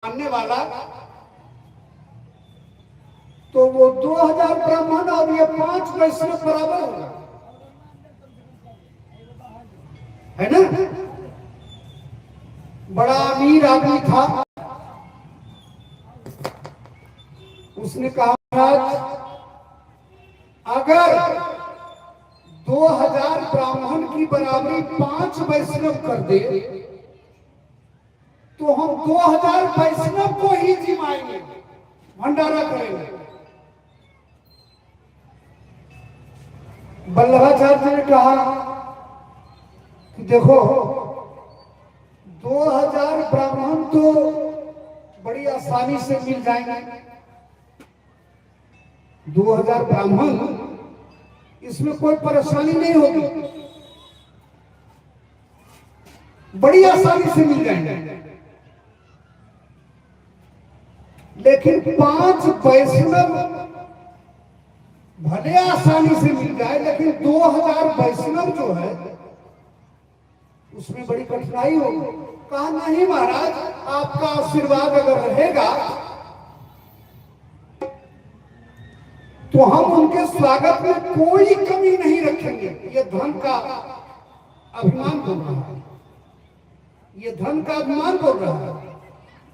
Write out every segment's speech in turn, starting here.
मानने वाला तो वो 2000 ब्राह्मण और ये 5 वैष्णव बराबर होगा, है ना। बड़ा अमीर आदमी था, उसने कहा महाराज अगर 2000 ब्राह्मण की बराबरी 5 वैष्णव कर दे तो हम 2000 वैष्णव को ही जिमाएंगे, भंडारा करेंगे। वल्लभाचार्य ने कहा कि देखो 2000 ब्राह्मण तो बड़ी आसानी से मिल जाएंगे, 2000 ब्राह्मण इसमें कोई परेशानी नहीं होगी, बड़ी आसानी से मिल जाएंगे। लेकिन 5 वैष्णव भले आसानी से मिल जाए, लेकिन 2000 वैष्णव जो है उसमें बड़ी कठिनाई होगी। कहा नहीं महाराज, आपका आशीर्वाद अगर रहेगा तो हम उनके स्वागत में कोई कमी नहीं रखेंगे। ये धन का अभिमान बोल रहा है, ये धन का अभिमान बोल रहा है।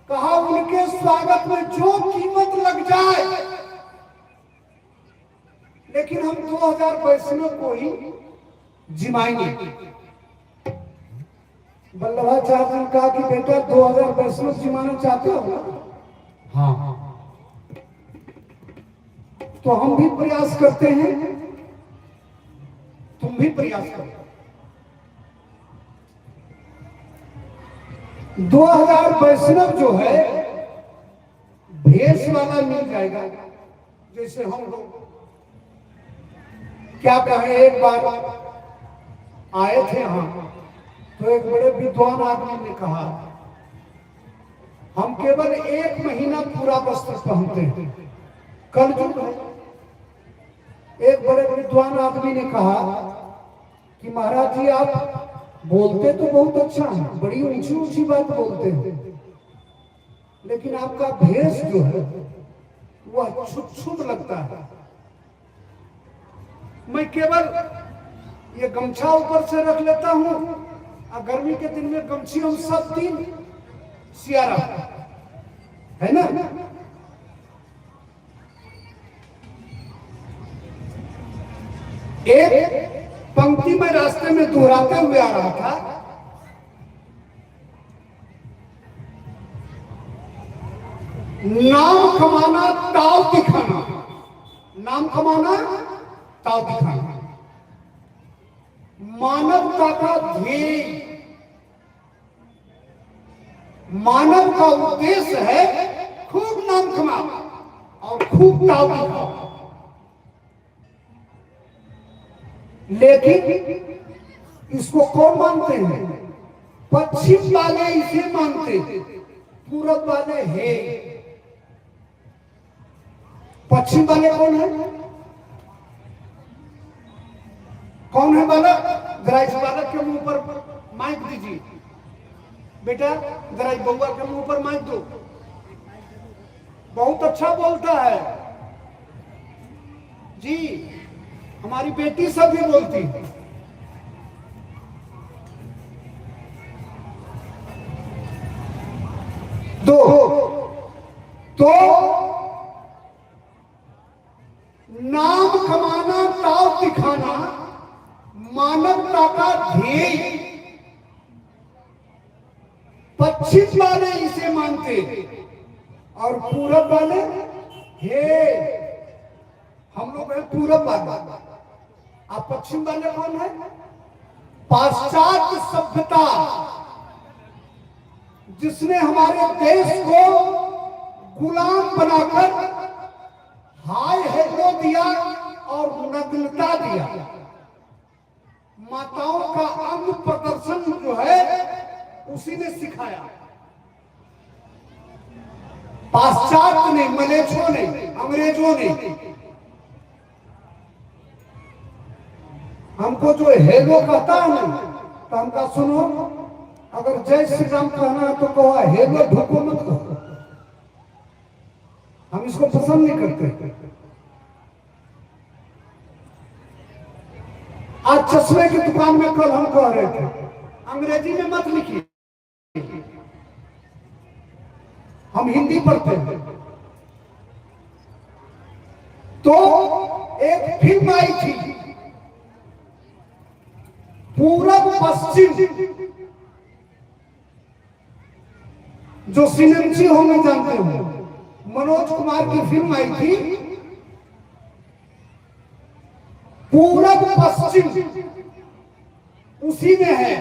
कहा उनके स्वागत में जो कीमत लग जाए, लेकिन हम 2000 वैष्णव को ही जिमाएंगे। वल्लभाचार्य ने कहा कि बेटा 2000 वैष्णव जिमाना चाहते हो ना? हाँ, तो हम भी प्रयास करते हैं, तुम भी प्रयास करो। 2000 वैष्णव जो है भेष वाला मिल जाएगा, जैसे हम लोग क्या कहें, एक बार आए थे यहाँ तो एक बड़े विद्वान आदमी ने कहा हम केवल 1 महीना पूरा वस्त्र पहनते हैं, कलयुग है। एक बड़े विद्वान आदमी ने कहा कि महाराज जी आप बोलते तो बहुत अच्छा है, बड़ी ऊंची ऊंची बात बोलते हैं, लेकिन आपका भेष जो है वह छुट लगता है। मैं केवल ये गमछा ऊपर से रख लेता हूं, और गर्मी के दिन में गमछी हम सब दिन सियारा, है ना। एक पंक्ति में रास्ते में दोहराते हुए आ रहा था, नाम कमाना ताव दिखाना, नाम कमाना ताव दिखाना, मानवता का ध्येय, मानव का उद्देश्य है खूब नाम कमाओ और खूब ताव दिखाओ। लेकिन इसको कौन मानते हैं? पश्चिम वाले इसे मानते, पूरब वाले है। पश्चिम वाले कौन है? कौन है बालक? जरा इस बालक के मुंह पर माइक दीजिए बेटा, जरा इस बउआ के मुंह पर माइक दो। बहुत अच्छा बोलता है जी, हमारी बेटी सब भी बोलती है। तो नाम कमाना ताव दिखाना मानवता का ध्येय, पश्चिम वाले इसे मानते और पूरब वाले हे, हम लोग हैं पूरब वाले। आप पश्चिम वाले कौन है? पाश्चात्य सभ्यता, जिसने हमारे देश को गुलाम बनाकर हाय हेलो दिया और नग्नता दिया। माताओं का अंग प्रदर्शन जो है उसी ने सिखाया, पाश्चात्य ने, मलेच्छों ने, अंग्रेजों ने। हमको जो हेलो कहता है ना, तो हमका सुनो, अगर जय श्री राम कहना है तो कहो हेलो ढुको मत कहो। इसको पसंद नहीं करते। आज चश्मे की दुकान में कल हम कह रहे थे, अंग्रेजी में मत लिखिए, हम हिंदी पढ़ते हैं। तो एक फिल्म आई थी, पूरब पश्चिम, जो सिनेमसी होंगे जानते हो, मनोज कुमार की फिल्म आई थी पूरब पश्चिम, उसी में है।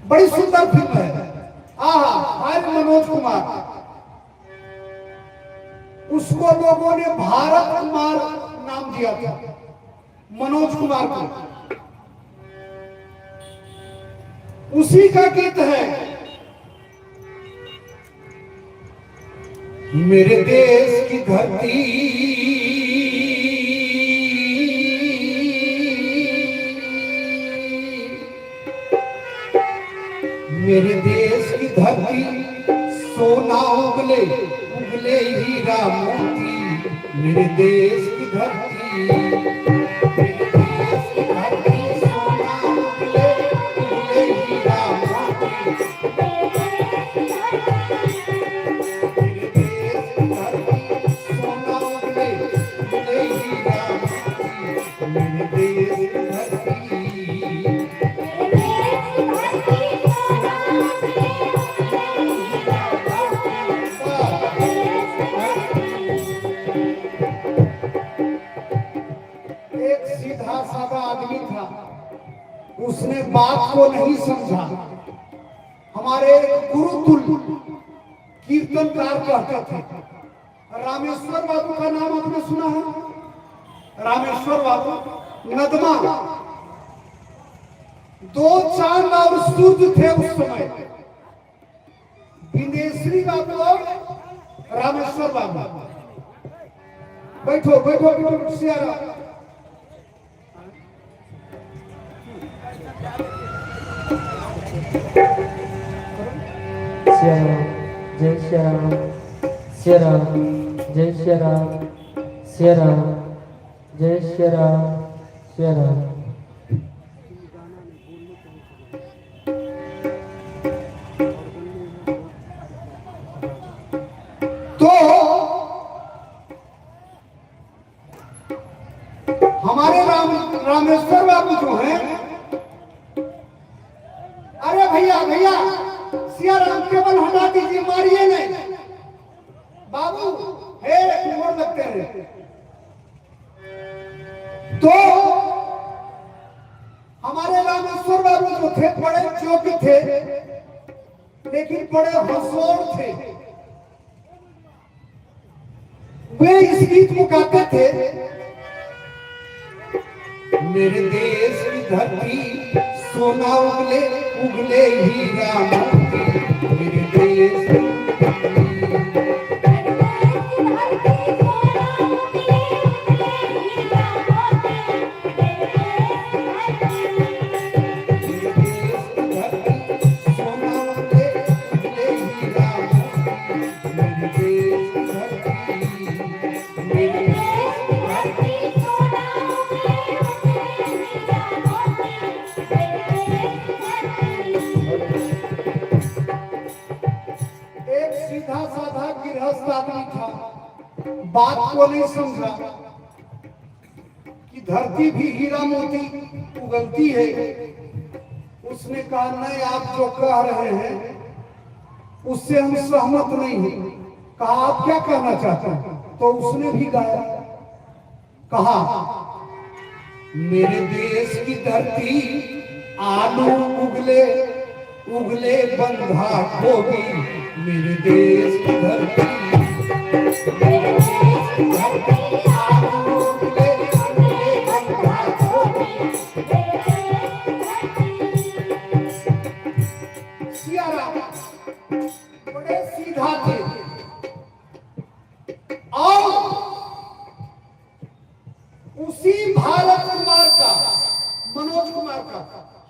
बड़ी सुंदर फिल्म है। आहा, हाय मनोज कुमार, उसको लोगों ने भारत कुमार नाम दिया था, मनोज कुमार को। उसी का गीत है, मेरे देश की धरती, मेरे देश की धरती, सोना उगले उगले हीरा मोती, मेरे देश की धरती, मेरे देश की धरती, सोना उगले उगले हीरा मोती, मेरे देश की धरती, सोना उगले उगले हीरा मोती, मेरे देश की धरती। आदमी था, उसने बात को नहीं समझा। हमारे गुरुकुल कीर्तनकार कहते थे, रामेश्वर बाबू का नाम आपने सुना है? रामेश्वर बाबू नदमा, दो चांद और सूर्य थे उस समय, बिंदेश्वरी बाबू और रामेश्वर बाबू। बैठो बैठो बैठो, सियारा जय श्री राम, श्री राम, जय श्री राम, श्री राम, जय श्री राम, श्री राम। तो हमारे रामेश्वर बाबू जो हैं, अरे भैया भैया, सिया राम केवल हटा दीजिए, मारिए नहीं बाबू, हे मोड़ लगते हैं। तो हमारे रामेश्वर बाबू जो थे, बड़े योग्य थे, लेकिन बड़े हंसोर थे। वे इस गीत को गाते थे, मेरे देश की धरती, सोना उगले उगले हीरा मोती, मेरे देश की आदमी था, बात को नहीं समझा कि धरती भी हीरा मोती उगलती है। उसने कहा, नहीं, आप जो कह रहे हैं उससे हम सहमत नहीं हैं। कहा, आप क्या कहना चाहते हैं? तो उसने भी गाया, कहा, मेरे देश की धरती, आलू उगले उगले बंधा गोभी, मेरे देश की धरती, मेरे देश की धरती, आलू उगले उगले बंधा गोभी। सिया राम बड़े सीधा थे, और उसी भारत कुमार का, मनोज कुमार का,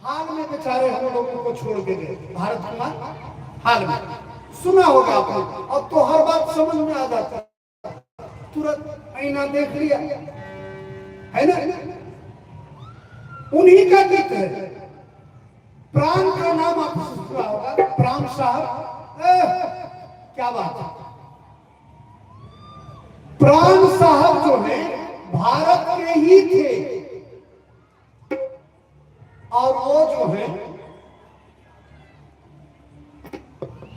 हाल में बेचारे हम लोगों को छोड़ के गए। भारत कुमार हाल में, सुना होगा आपने, अब तो हर बात समझ में आ जाता है, तुरंत आईना देख लिया, है ना। उन्हीं का गीत है। प्राण का नाम आपने सुना होगा, प्राण साहब। क्या बात है। प्राण साहब जो है भारत के ही थे, और वो जो है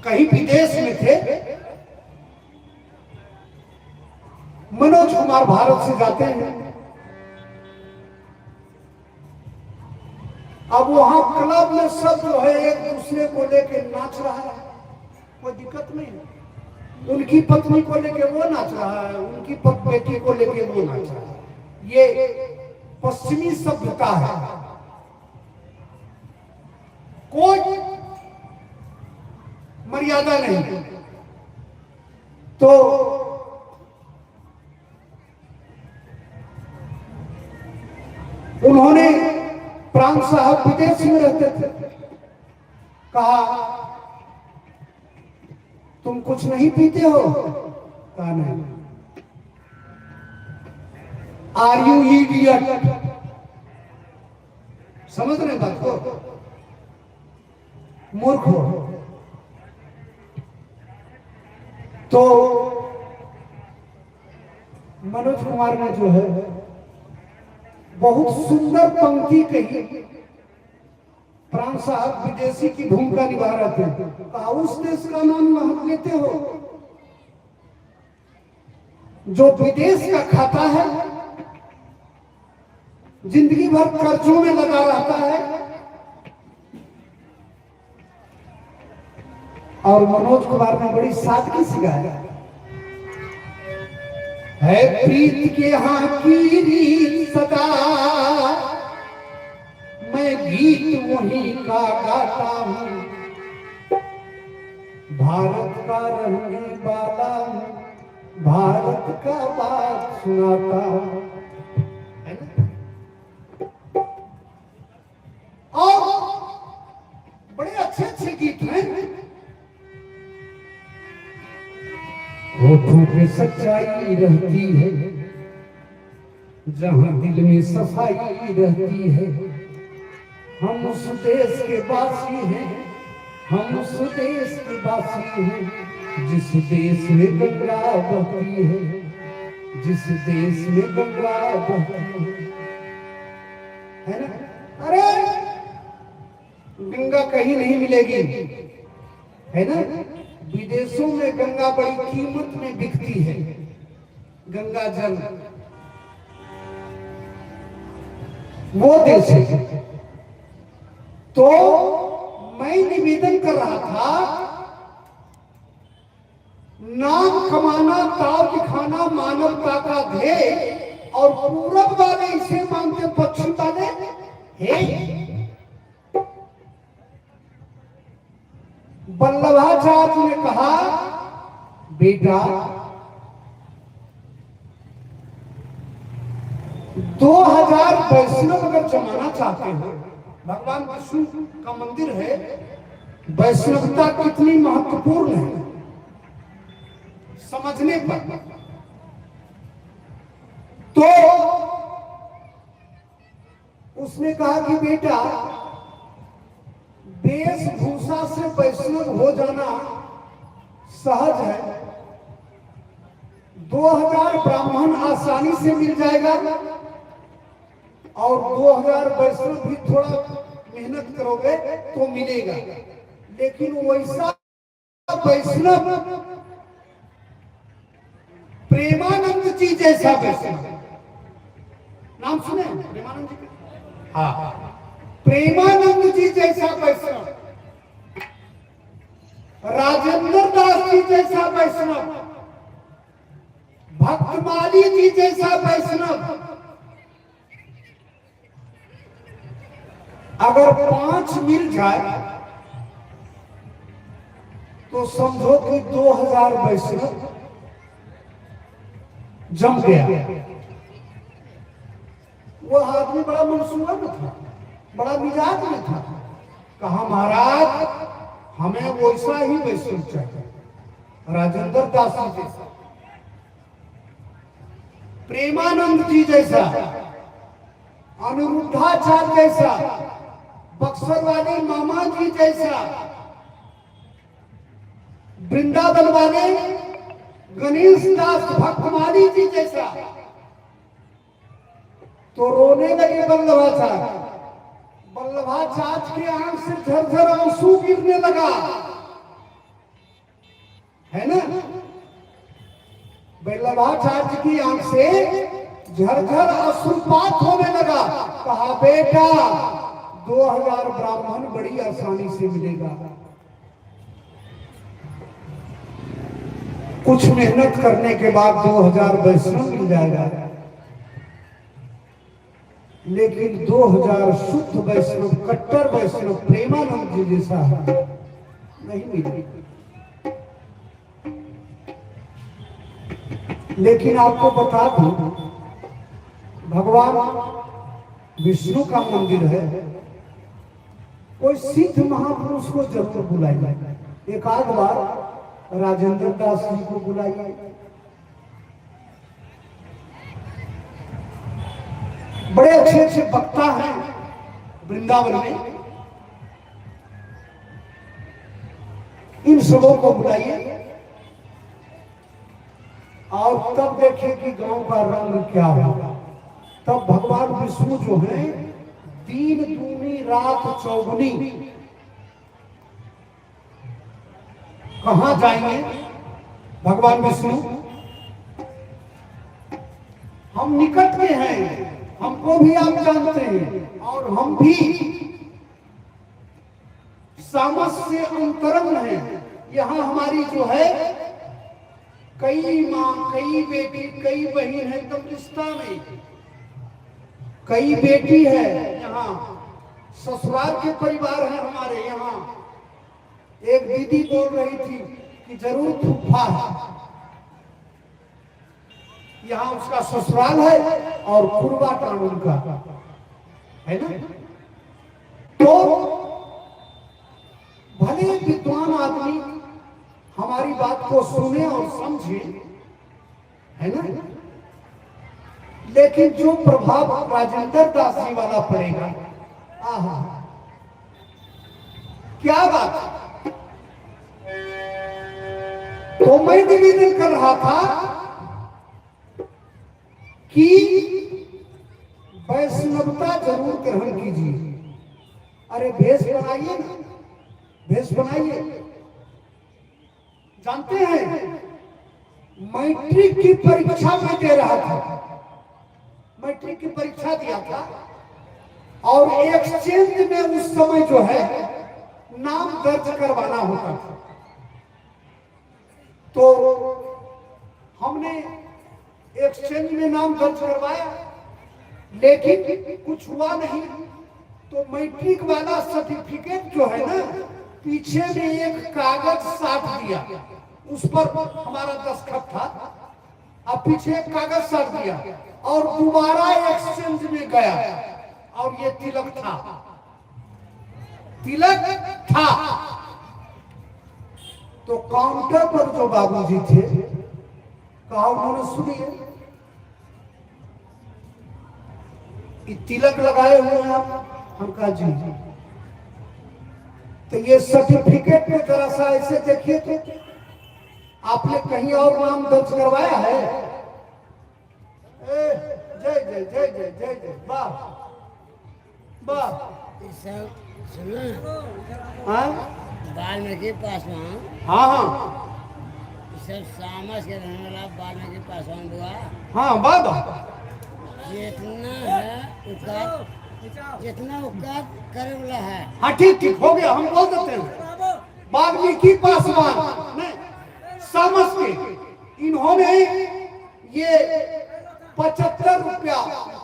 कहीं विदेश में थे। मनोज कुमार भारत से जाते हैं, अब वहां क्लब में सब जो है एक दूसरे को लेके नाच रहा है, कोई दिक्कत नहीं है। उनकी पत्नी को लेके वो नाच रहा है, उनकी बेटी को लेके वो नाच रहा है। ये पश्चिमी सभ्यता है। कोई मर्यादा नहीं। तो उन्होंने, प्राण साहब विदेश में रहते थे, कहा तुम कुछ नहीं पीते हो? कहा नहीं। Are you idiot? समझ रहे बात को? मूर्ख हो। तो मनोज कुमार ने जो है बहुत सुंदर पंक्ति कही। प्राण साहब विदेशी की भूमिका निभा रहे थे। कहा उस देश का नाम हम लेते हो जो विदेश का खाता है, जिंदगी भर कर्जों में लगा रहता है। और मनोज कुमार ने बड़ी सादगी से गाया है, प्रीत के यहाँ की रीत सदा, मैं गीत वहीं का गाता हूँ, भारत का रहने वाला हूँ, भारत का बात सुनाता हूँ। और बड़े अच्छे अच्छे गीत हैं। होठों पे सच्चाई रहती है, जहां दिल में सफाई रहती है। हम उस देश के वासी हैं, हम उस देश के वासी हैं, जिस देश में गंगा बहती है, जिस देश में गंगा बहती है ना। अरे गंगा कहीं नहीं मिलेगी, है ना। विदेशों में गंगा बड़ी कीमत में बिकती है, गंगा जल। वो देश है। तो मैं निवेदन कर रहा था, नाम कमाना, ताव दिखाना मानवता का ध्येय, और पूरब वाले इसे मानते पश्चिम वाले हे। वल्लभाचार्य ने कहा, बेटा 2000 वैष्णव अगर जमाना चाहते हो, भगवान विष्णु का मंदिर है, वैष्णवता कितनी महत्वपूर्ण है समझने पर। तो उसने कहा कि बेटा वेशभूषा से वैष्णव हो जाना सहज है, 2000 ब्राह्मण आसानी से मिल जाएगा, और 2000 वैष्णव भी थोड़ा मेहनत करोगे तो मिलेगा। लेकिन वैसा वैष्णव, प्रेमानंद जी जैसा वैष्णव, नाम सुने प्रेमानंद जी? हाँ, प्रेमानंद जी जैसा वैष्णव, राजेंद्र दास जी जैसा वैष्णव, भक्तमाली जी जैसा वैष्णव, अगर 5 मिल जाए तो समझो कि 2000 वैष्णव जम गया। वो आदमी बड़ा मनसूबा में था, बड़ा मिजाज में था। कहा महाराज हमें वैसा ही वैष्णव चाहिए। राजेंद्र दास जी जैसा, प्रेमानंद जी जैसा, अनिरुद्धाचार्य जैसा, बक्सर वाले मामा जी जैसा, वृंदावन वाले गणेश दास भक्तमाली जी जैसा, तो रोने लगे वल्लभाचार्य। वल्लभाचार्य के आंख से झरझर आंसू गिरने लगा, है ना। वल्लभाचार्य की आंख से झरझर अश्रुपात होने लगा। कहा बेटा 2000 ब्राह्मण बड़ी आसानी से मिलेगा, कुछ मेहनत करने के बाद 2000 वैष्णव मिल जाएगा, लेकिन 2000 शुद्ध वैष्णव, कट्टर वैष्णव, प्रेमानंद जी जैसा नहीं मिलेगा। लेकिन आपको बता दूं, भगवान विष्णु का मंदिर है, कोई सिद्ध महापुरुष को जरूर बुलाइए। एक आध बार राजेंद्र दास जी को बुलाइए, बड़े अच्छे अच्छे वक्ता हैं वृंदावन में, इन सबों को बुलाइए और तब देखिए कि गांव का रंग क्या होगा। तब भगवान विष्णु जो है दिन दूनी रात चौगुनी कहां जाएंगे भगवान विष्णु? हम निकट में हैं, हमको भी आप जानते हैं, और हम भी सामस से अंतरंग हैं। यहां हमारी जो है कई माँ, कई बेटी, कई बहन है, तब रिश्ता में कई बेटी है, यहाँ ससुराल के परिवार है हमारे। यहाँ एक दीदी बोल रही थी कि जरूर फूफा है, यहाँ उसका ससुराल है और कुर्बा कानून का है ना। तो भले विद्वान आदमी हमारी बात को सुने और समझे, है ना, लेकिन जो प्रभाव राजेंद्र दास जी वाला पड़ेगा, आहा क्या बात। तो मैं निवेदन कर रहा था कि वैष्णवता जरूर ग्रहण कीजिए। अरे भेष बनाइए ना, भेष बनाइए। जानते हैं मैट्रिक की परीक्षा में दे रहा था, मैट्रिक की परीक्षा दिया था, और एक्सचेंज में उस समय जो है नाम दर्ज करवाना होता था। तो हमने एक्सचेंज में नाम दर्ज करवाया, लेकिन कुछ हुआ नहीं। तो मैट्रिक वाला सर्टिफिकेट जो है ना, पीछे में एक कागज साट दिया, उस पर हमारा दस्तखत था, अब पीछे एक कागज साट दिया और दोबारा एक्सचेंज में गया और ये तिलक था, तिलक था। तो काउंटर पर जो बाबूजी थे, कहा उन्होंने सुनिए, तिलक लगाए हुए हैं आप? हम कहा जी। तो ये सर्टिफिकेट में जरा सा ऐसे देखिए थे, आपने कहीं और नाम दर्ज करवाया है? जय जय जय जय जय जय, वाह वाह। वाल्मीकि पासवान, हाँ हाँ, सब सामस के रहने वाला वाल्मीकि पासवान हुआ। हाँ वाह, जितना है उकात, जितना उकात करे वाला है। हाँ ठीक ठीक हो गया, हम बोल देते हैं वाल्मीकि पासवान नहीं, सामस के। इन्होंने ये 75 रुपया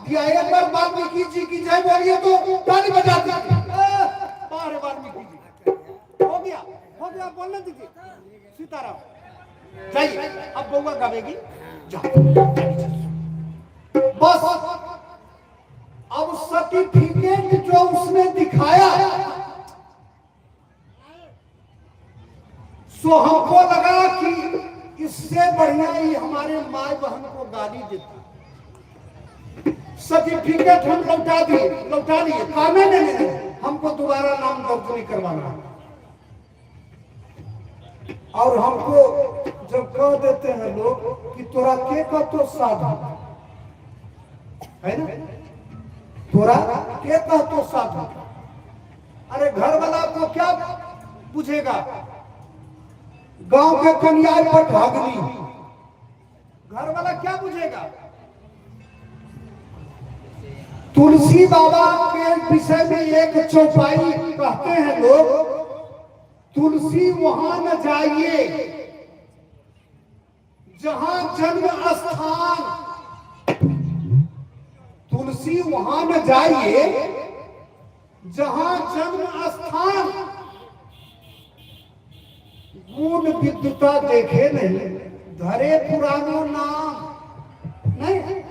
दिया। एक बार वाल्मीकि जी की जय बोलिए तो ताली बजा दीजिए। बाहर वाल्मीकि जी, हो गया हो गया, बोलने दीजिए। सीताराम जाइए, अब बउआ गावेगी, जाओ बस। अब सर्टिफिकेट जो उसने दिखाया, सो हमको लगा कि इससे बढ़िया ही हमारे माए बहन को गाली देता। सर्टिफिकेट हम लौटा दिए, कामे नहीं, हमको दोबारा नाम दर्ज नहीं करवाना। और हमको जब कह देते हैं लोग कि तोरा के का तो साधा है ना, तोरा के का तो साधा, अरे घर वाला को क्या पूछेगा, गांव के कन्याई पर भागनी, घर वाला क्या पूछेगा। तुलसी बाबा के विषय में एक चौपाई कहते हैं लोग, तुलसी वहां न जाइए जहां जन्म स्थान, तुलसी वहां न जाइए जहां जन्म स्थान, गुण विद्युता देखे नहीं, धरे पुरानो नाम नहीं।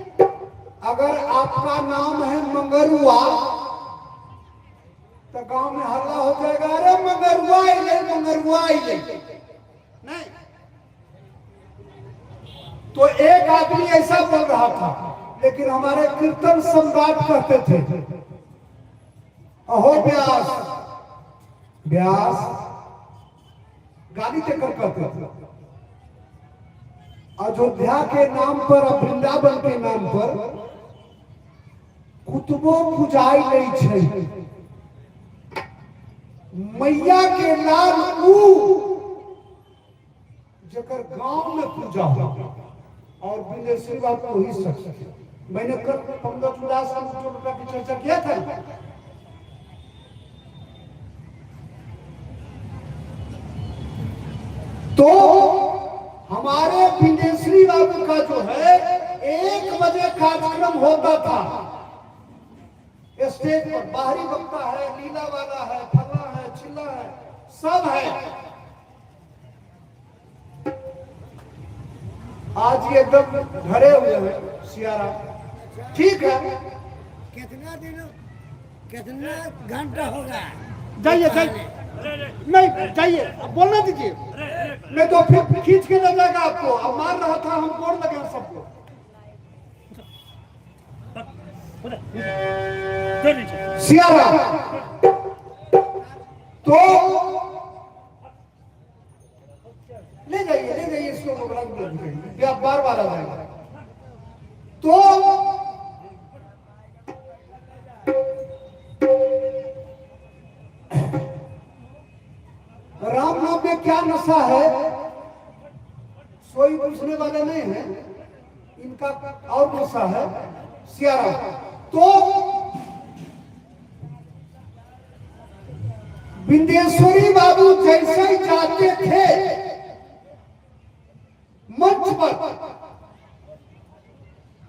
अगर आपका नाम है मंगरुआ तो गांव में हल्ला हो जाएगा, अरे मंगरुआ ही नहीं। तो एक आदमी ऐसा बोल रहा था, लेकिन हमारे कीर्तन सम्राट कहते थे, अहो व्यास, व्यास गाली देकर कहते थे। अयोध्या के नाम पर और वृंदावन के नाम पर कुतबो पूजाई नहीं छे, मैया के लाल ऊ जकर गांव में पूजा हो, और विदेशी बात को ही सक। मैंने कल पंकज उदास की चर्चा किया था। तो हमारे विदेशी बाबू का जो है 1 बजे कार्यक्रम होता था, स्टेज पर बाहरी वक्ता है, लीला वाला है, फला है, चिल्ला है, सब है। आज ये एकदम धरे हुए हैं सियारा, ठीक है। कितना दिन, कितना घंटा होगा? जाइए नहीं जाइए, अब बोलना दीजिए, नहीं तो फिर खींच के ले जाएगा आपको। अब मार रहा था, हम बोल लगे सबको। सियारा तो ले जाइए इसको, बार बार आ जाएगा। तो राम नाम में क्या नशा है, सोई पूछने वाले नहीं है, इनका और नशा है सियारा। तो विंध्येश्वरी बाबू जैसे ही जाते थे मंच पर,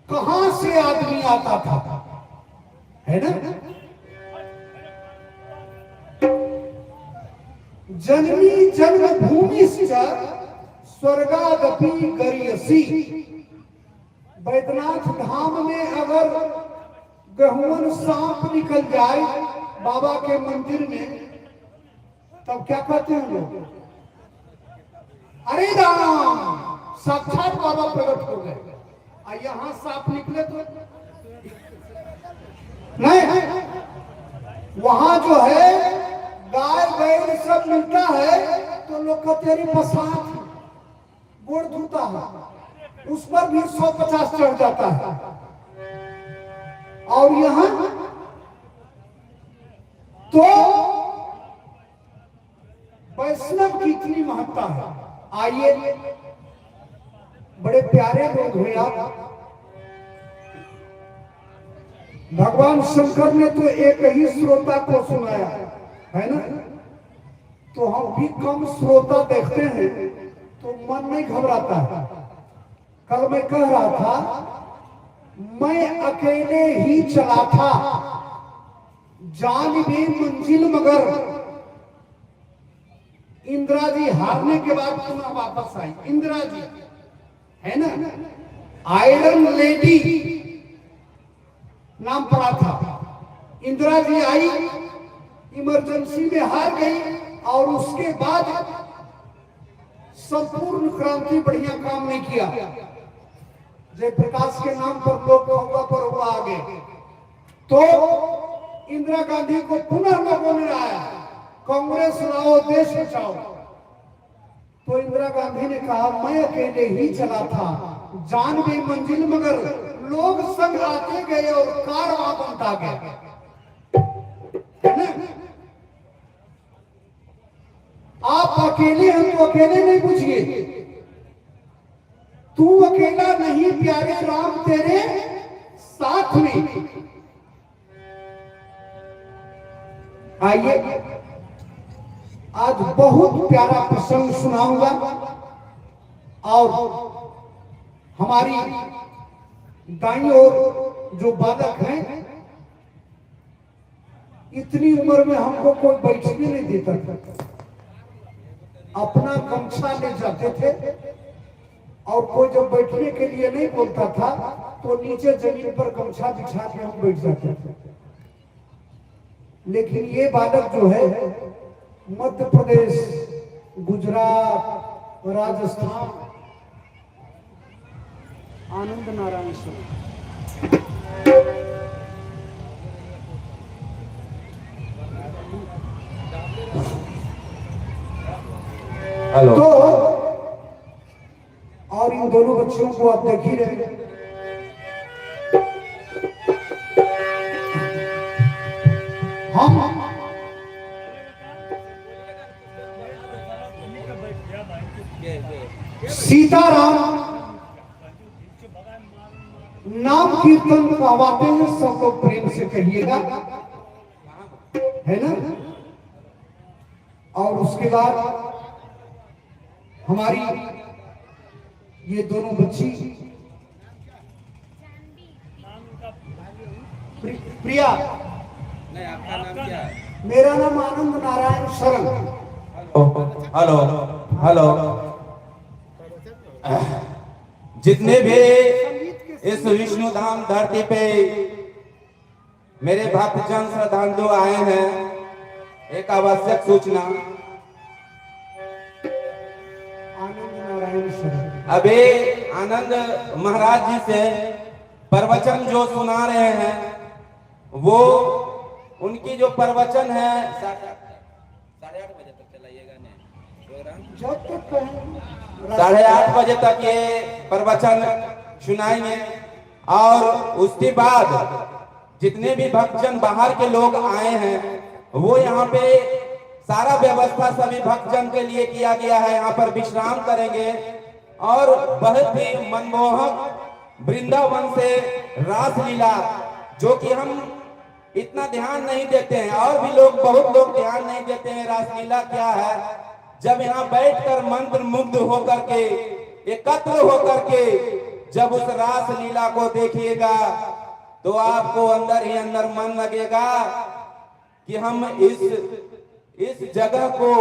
कहां से आदमी आता था, है ना। जननी जन्मभूमि स्वर्गादपि गरियसी। बैद्यनाथ धाम में अगर गहुवन सांप निकल जाए बाबा के मंदिर में, तब क्या कहते हैं लोग, अरे राम, साक्षात बाबा प्रकट हो गए। और यहां सांप निकले तो नहीं, वहां जो है गाय बैल सब मिलता है, तो लोग कहते हैं बसात गोड़ धुता है, उस पर भी 150 चढ़ जाता है। और यहां तो वैष्णव की इतनी महत्ता है। आइए, बड़े प्यारे लोग हैं आप। भगवान शंकर ने तो एक ही श्रोता को सुनाया है ना, तो हम भी कम श्रोता देखते हैं तो मन नहीं घबराता है। कल मैं कह रहा था, मैं अकेले ही चला था, जान भी मंजिल मगर। इंदिरा जी हारने के बाद पुनः वापस आई, इंदिरा जी है ना, आयरन लेडी नाम पड़ा था। इंदिरा जी आई, इमरजेंसी में हार गई, और उसके बाद संपूर्ण क्रांति बढ़िया काम नहीं किया। जयप्रकाश के नाम पर लोग होगा पर हुआ आगे, तो इंदिरा गांधी को पुनः लोगों ने आया कांग्रेस लाओ देश बचाओ। तो इंदिरा गांधी ने कहा मैं अकेले ही चला था, जान गई मंजिल मगर लोग संग आते गए और कारवां बनता गया। है ना? आप अकेले हैं तो अकेले नहीं पूछिए, तू अकेला नहीं प्यारे राम तेरे साथ में। आइए आज बहुत प्यारा प्रसंग सुनाऊंगा और हमारी दाई ओर जो बालक हैं, इतनी उम्र में हमको कोई बैठने नहीं देता था, अपना गमछा ले जाते थे और कोई जब बैठने के लिए नहीं बोलता था तो नीचे जमीन पर गमछा बिछा के हम बैठ जाते थे। लेकिन ये बालक जो है मध्य प्रदेश, गुजरात, राजस्थान, आनंद नारायण सिंह, हेलो। तो और इन दोनों बच्चों को आप देख ही रहे, हम सीताराम नाम कीर्तन करवाते हैं, सब लोग प्रेम से कहिएगा, है ना? और उसके बाद हमारी ये दोनों बच्ची प्रिया, नहीं, आपका नाम क्या है? मेरा नाम आनंद नारायण शरण। Hello hello. जितने भी इस विष्णु धाम धरती पे मेरे भक्तजन श्रद्धालु आए हैं, एक आवश्यक सूचना। आनंद नारायण शरण अभी आनंद महाराज जी से प्रवचन जो सुना रहे हैं, वो उनकी जो प्रवचन है 8:30 बजे तक चलाइएगा ने प्रोग्राम, जब तक कहें 8:30 बजे तक ये प्रवचन सुनाएंगे। और उसके बाद जितने भी भक्तजन बाहर के लोग आए हैं, वो यहाँ पे सारा व्यवस्था सभी भक्तजन के लिए किया गया है। यहाँ पर विश्राम करेंगे और बहुत ही मनमोहक वृंदावन से रासलीला, जो कि हम इतना ध्यान नहीं देते हैं, और भी लोग बहुत लोग ध्यान नहीं देते हैं रासलीला क्या है। जब यहाँ बैठकर मंत्र मुग्ध होकर के, एकत्र होकर के जब उस रासलीला को देखिएगा, तो आपको अंदर ही अंदर मन लगेगा कि हम इस जगह को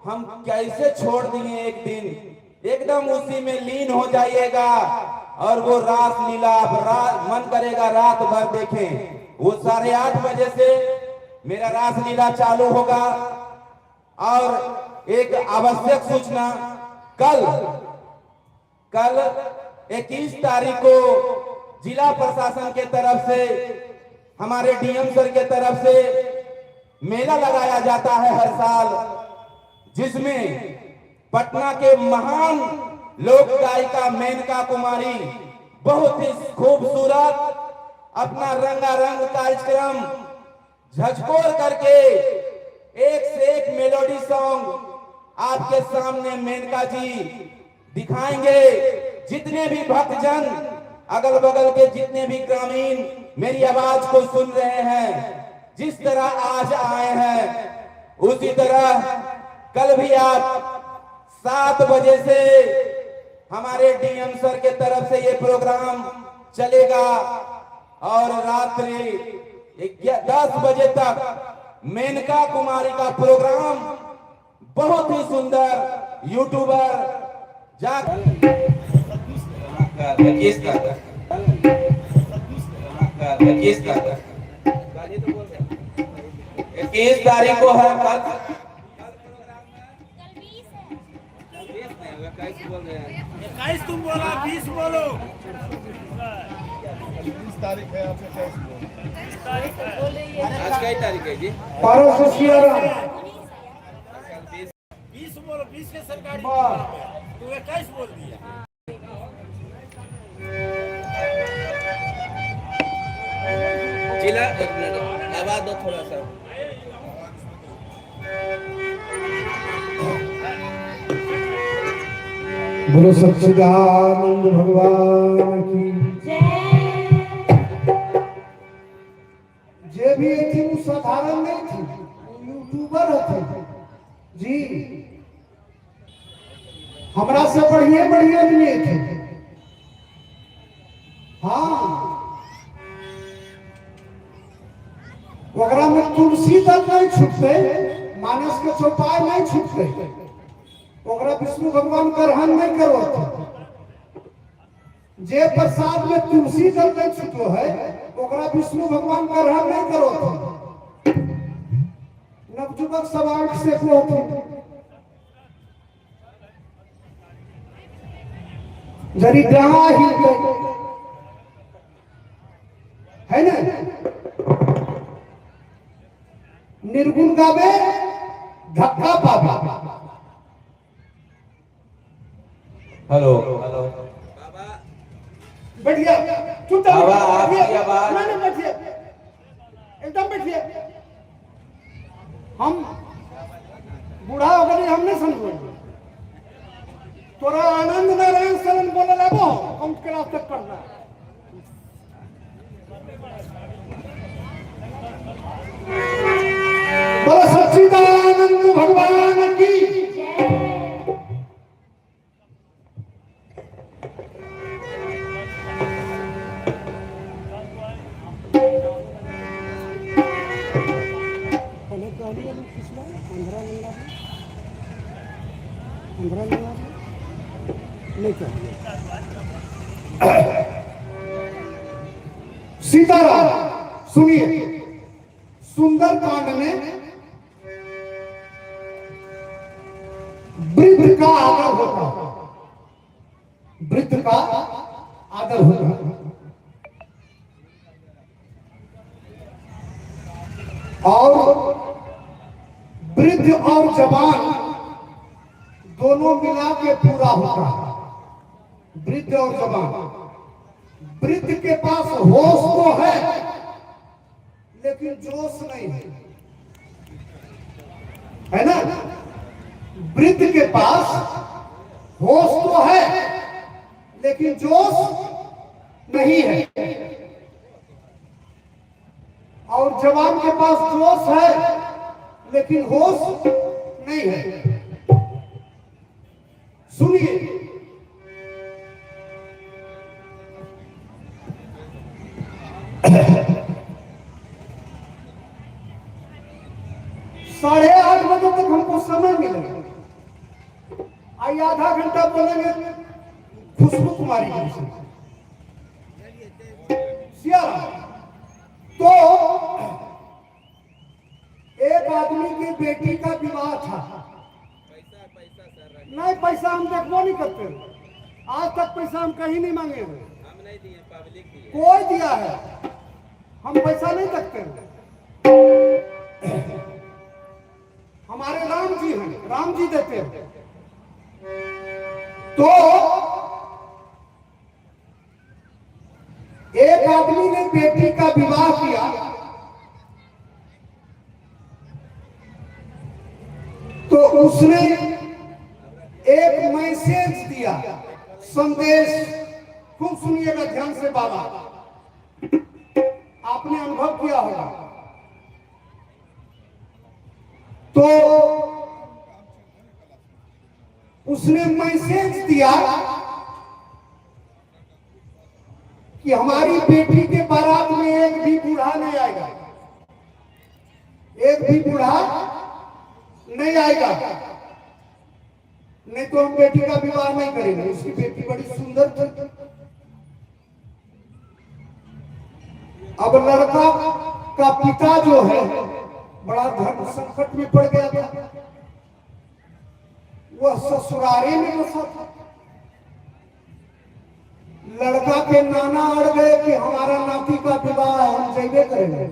हम कैसे छोड़ दिए। एक दिन एकदम उसी में लीन हो जाइएगा और वो रासलीला आप मन करेगा रात भर देखें। वो 8:30 बजे से मेरा रासलीला चालू होगा। और एक आवश्यक सूचना, कल 21 तारीख को जिला प्रशासन के तरफ से, हमारे डीएम सर के तरफ से मेला लगाया जाता है हर साल, जिसमें पटना के महान लोक गायिका मेनका कुमारी बहुत ही खूबसूरत अपना रंगारंग कार्यक्रम झकझोर करके एक से एक मेलोडी सॉन्ग आपके सामने मेनका जी दिखाएंगे। जितने भी भक्तजन अगल बगल के जितने भी ग्रामीण मेरी आवाज को सुन रहे हैं, जिस तरह आज आए हैं उसी तरह कल भी आप 7 बजे से हमारे डीएम सर के तरफ से ये प्रोग्राम चलेगा और रात्रि 10 बजे तक मेनका कुमारी का प्रोग्राम बहुत ही सुंदर यूट्यूबर जाकर 21 तारीख को है कल। 21 तुम बोला 20 बोलो। 20 तारीख है आपका 22 आज कई तारीख है जी? 20 बोलो, 20 के सरकारी तू 21 बोल दिया। जिला एक मिनट आवाज दो थोड़ा सा। बोलो सच्चिदानंद भगवान की जे भी थी वो साधारण नहीं थी, वो यूट्यूबर थे जी। हमरा से बढ़िया बढ़िया लिए थे। हाँ, ओकरा में तुलसी तक नहीं छुपते, मानस के चौपाई नहीं छुपते, ओकरा विष्णु भगवान ग्रहण नहीं करो थे। जे प्रसाद में तुलसी जल नहीं छुटो है, ओकरा विष्णु भगवान ग्रहण नहीं करो थे। नवजुवक सब आंख से को थे, जरी डहा ही है ना। निर्गुण गावे धक्का पावे। हेलो हेलो बैठिए, चुपचाप बाबा, आपकी बैठिए। आवाज- नहीं, बैठिए, एकदम बैठिए। हम बूढ़ा हो गए, हम नहीं समझो। तोरा आनंद नारायण शरण बोले लगो, हम क्लास तक पढ़ना। बोलो सच्चिदानंद भगवान की। सीताराम सुनिए, सुंदर कांड में वृद्ध का आदर होता, वृद्ध का आदर होता। और वृद्ध और जवान दोनों मिला के पूरा होता है। वृद्ध और जवान, वृद्ध के पास होश तो है लेकिन जोश नहीं है ना। वृद्ध के पास होश तो है लेकिन जोश नहीं है, और जवान के पास जोश है लेकिन होश नहीं है। सुनिए, साढ़े 8 बजे तक हमको समय मिलेगा। आई आधा घंटा बोलेंगे खुशबू कुमारी जी से सियाराम। तो एक आदमी की बेटी का विवाह था। नहीं, पैसा हम देखो नहीं करते, आज तक पैसा हम कहीं नहीं मांगे हुए। कोई दिया है, हम पैसा नहीं देखते। हमारे राम जी हैं, राम जी देते हैं। तो एक आदमी ने बेटी का विवाह किया, तो उसने एक मैसेज दिया, संदेश। खूब सुनिएगा ध्यान से बाबा, आपने अनुभव किया होगा। तो उसने मैसेज दिया कि हमारी बेटी के बारात में एक भी बूढ़ा नहीं आएगा, एक भी बूढ़ा नहीं आएगा, नहीं तो हम बेटी का विवाह नहीं करेंगे। उसकी बेटी बड़ी सुंदर थी। अब लड़का का पिता जो है बड़ा धर्म संकट में पड़ गया था। वह ससुरारे में बसा था। लड़का के नाना अड़ गए कि हमारा नाती का विवाह है, हम जैबे करेंगे।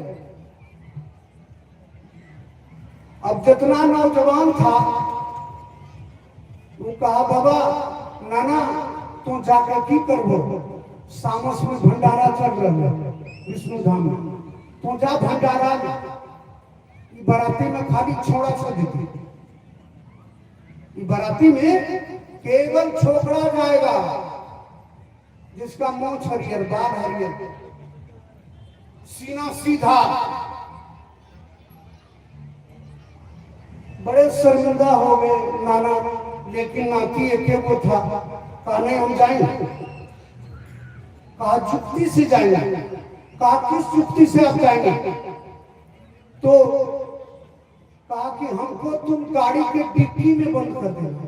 अब जितना नौजवान था वो कहा बाबा नाना तू जाकर की करबो, सामस में भंडारा चल रहा है विष्णु धाम में, तू जा भंडारा में। बाराती में खाली छोड़ा छोड़ देती, बाराती में केवल छोकरा जाएगा जिसका मूंछ हरियर, बाल हरियर, सीना सीधा। बड़े शर्मिंदा हो गए नाना, लेकिन नाती एक वो था। कहा नहीं हम जाएंगे। कहा जुक्ति से जाएंगे। कहा किस जुक्ति से आप जाएंगे? तो कहा कि हमको तुम गाड़ी के डिक्की में बंद कर देना,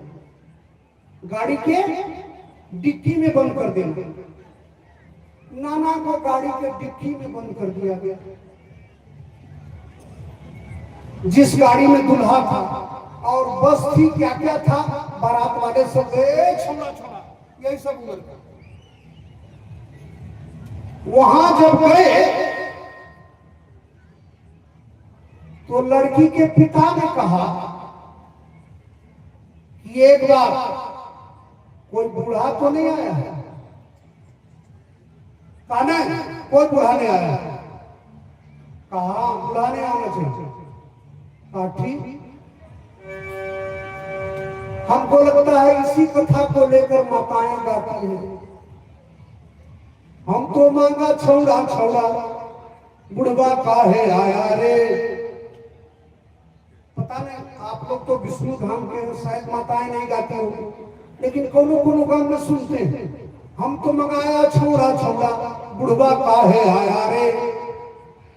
गाड़ी के डिक्की में बंद कर देना। नाना को गाड़ी के डिक्की में बंद कर दिया गया। जिस गाड़ी में दुल्हा था और बस थी, क्या क्या था, बारात वाले सब छोड़ा छोड़ा यही सब उम्र का। वहां जब गए तो लड़की के पिता ने कहा कि एक बार कोई बूढ़ा तो नहीं आया है? कहा नहीं कोई बूढ़ा नहीं आया। कहा बूढ़ा नहीं आना चाहिए। कहा ठीक, हमको लगता है इसी कथा को लेकर माताएं गाती हैं, हम तो मांगा छौड़ा छौड़ा बुढ़वा काहे आया रे। पता नहीं आप लोग तो विष्णु धाम के शायद माताएं नहीं गाती होंगी, लेकिन कोनो कोनो गांव में सुनते हैं, हम तो मंगाया छोड़ा छौड़ा बुढ़वा काहे आया रे,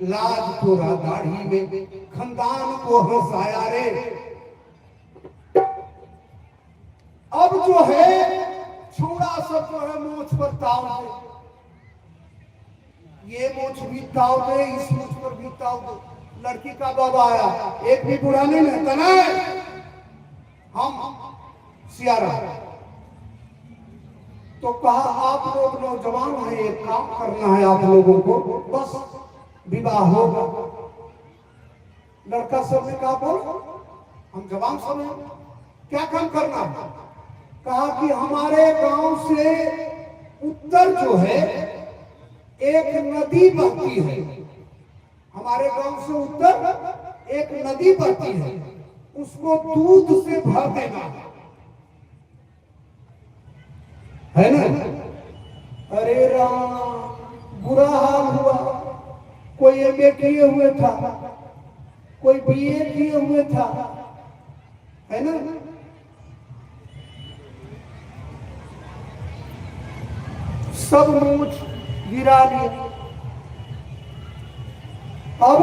लाज तोरा दाढ़ी में खानदान को हंसाया रे। अब जो है छोड़ा सब जो है मोछ पर ताव दे, ये मोछ भी ताव दे, इस मोछ पर भी ताव दे। लड़की का बाबा आया, एक भी बुढ़ा नहीं रहता ना, हम सियारा। तो कहा आप लोग नौजवान हैं, एक काम करना है आप लोगों को, बस विवाह होगा। लड़का सब ने कहा बोल हम जवान सब हैं, क्या काम करना है? कहा कि हमारे गांव से उत्तर जो है एक नदी बहती है, हमारे गांव से उत्तर एक नदी बहती है, उसको दूध से भर देना है ना। अरे राम, बुरा हाल हुआ। कोई एमए किए हुए था, कोई बीए किए हुए था, है ना। सब मूछ गिरा लिया। अब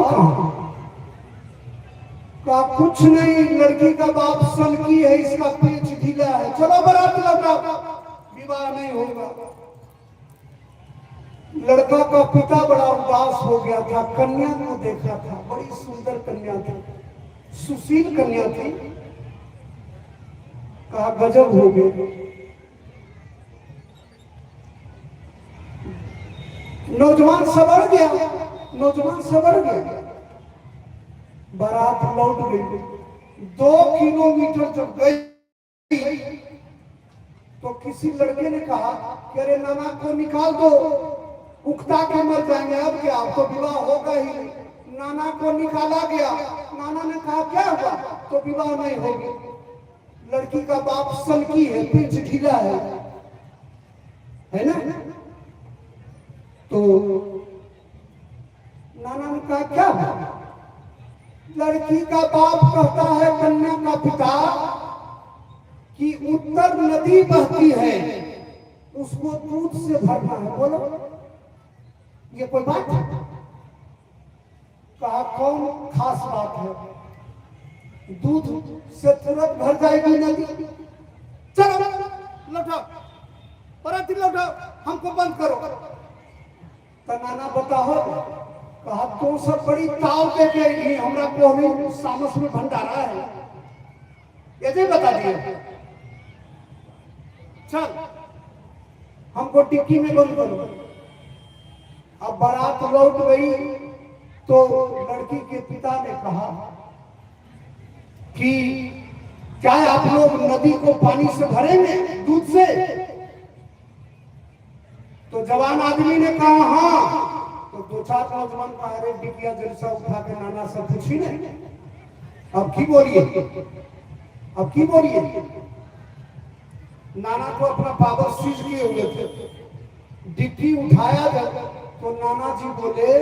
का कुछ नहीं, लड़की का बाप सनकी है, इसका पेट ढीला है, चलो बारात लौटाओ, विवाह नहीं होगा। लड़का का पिता बड़ा उदास हो गया था, कन्या को देखा था, बड़ी सुंदर कन्या थी, सुशील कन्या थी। कहा गजब हो गया। नौजवान सवर गया, नौजवान सवर गया। बारात लौट गई। 2 किलोमीटर जब गई तो किसी लड़के ने कहा कि अरे नाना को निकाल दो, उकता के मर जाएंगे, अब क्या, अब तो विवाह होगा ही नहीं। नाना को निकाला गया। नाना ने कहा क्या हुआ? तो विवाह नहीं होगी। लड़की का बाप सनकी है, पिंच ढीला है ना। तो नाना ने कहा क्या हुआ? लड़की का बाप कहता है कन्या का पिता कि उत्तर नदी बहती है, उसको दूध से भरना है। बोलो ये कोई बात है? कहा कौन खास बात है? दूध से तुरंत भर जाएगी नदी। चलो लौटाओ, पराती लौटाओ, हमको बंद करो। तो नाना बताओ। कहा तो सब बड़ी ताव दे गई, हमरा को सामस में भंडारा है, ये बता दिए। चल हमको टिक्की में बंद करो। अब बारात लौट गई तो लड़की के पिता ने कहा कि क्या आप लोग नदी को पानी से भरेंगे, दूध से? तो जवान आदमी ने कहा हाँ। तो दो चार नौजवान का अरे बिटिया जलसा उठा के नाना से पूछी नहीं, अब की बोलिए, अब की बोलिए। नाना को अपना पावर सीज किए हुए थे, डिप्टी उठाया जब तो नाना जी बोले